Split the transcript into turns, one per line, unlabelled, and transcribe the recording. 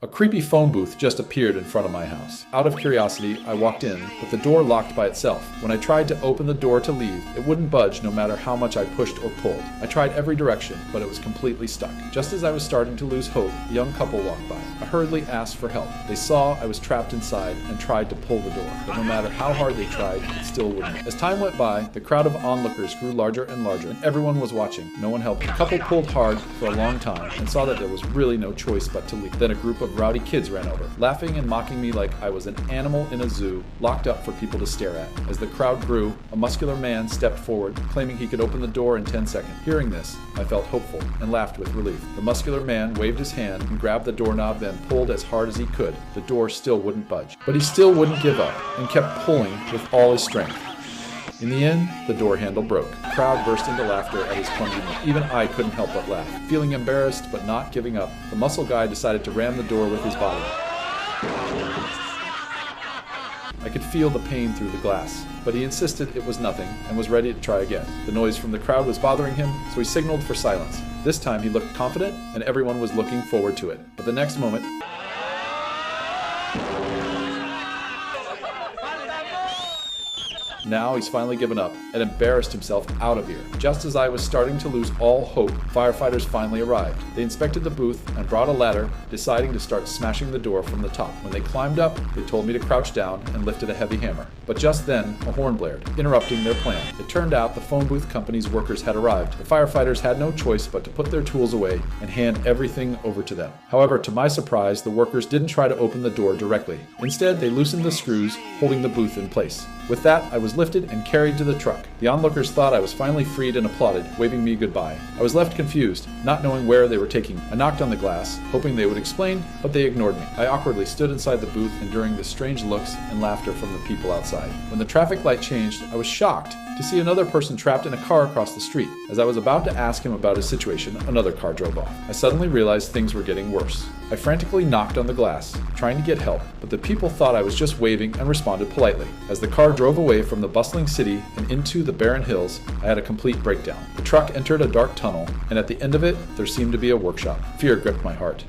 A creepy phone booth just appeared in front of my house. Out of curiosity, I walked in, but the door locked by itself. When I tried to open the door to leave, it wouldn't budge no matter how much I pushed or pulled. I tried every direction, but it was completely stuck. Just as I was starting to lose hope, a young couple walked by. I hurriedly asked for help. They saw I was trapped inside and tried to pull the door, but no matter how hard they tried, it still wouldn't. As time went by, the crowd of onlookers grew larger and larger, and everyone was watching. No one helped. The couple pulled hard for a long time and saw that there was really no choice but to leave. Then a group of rowdy kids ran over, laughing and mocking me like I was an animal in a zoo, locked up for people to stare at. As the crowd grew, a muscular man stepped forward, claiming he could open the door in 10 seconds. Hearing this, I felt hopeful and laughed with relief. The muscular man waved his hand and grabbed the doorknob, then pulled as hard as he could. The door still wouldn't budge. But he still wouldn't give up and kept pulling with all his strength. In the end, the door handle broke. The crowd burst into laughter at his clumsiness. Even I couldn't help but laugh. Feeling embarrassed but not giving up, the muscle guy decided to ram the door with his body. I could feel the pain through the glass, but he insisted it was nothing and was ready to try again. The noise from the crowd was bothering him, so he signaled for silence. This time he looked confident and everyone was looking forward to it. But the next moment, now he's finally given up and embarrassed himself out of here. Just as I was starting to lose all hope, firefighters finally arrived. They inspected the booth and brought a ladder, deciding to start smashing the door from the top. When they climbed up, they told me to crouch down and lifted a heavy hammer. But just then, a horn blared, interrupting their plan. It turned out the phone booth company's workers had arrived. The firefighters had no choice but to put their tools away and hand everything over to them. However, to my surprise, the workers didn't try to open the door directly. Instead, they loosened the screws, holding the booth in place. With that, I was lifted and carried to the truck. The onlookers thought I was finally freed and applauded, waving me goodbye. I was left confused, not knowing where they were taking me. I knocked on the glass, hoping they would explain, but they ignored me. I awkwardly stood inside the booth, enduring the strange looks and laughter from the people outside. When the traffic light changed, I was shocked to see another person trapped in a car across the street. As I was about to ask him about his situation, another car drove off. I suddenly realized things were getting worse. I frantically knocked on the glass, trying to get help, but the people thought I was just waving and responded politely. As the car drove away from the bustling city and into the barren hills, I had a complete breakdown. The truck entered a dark tunnel, and at the end of it, there seemed to be a workshop. Fear gripped my heart.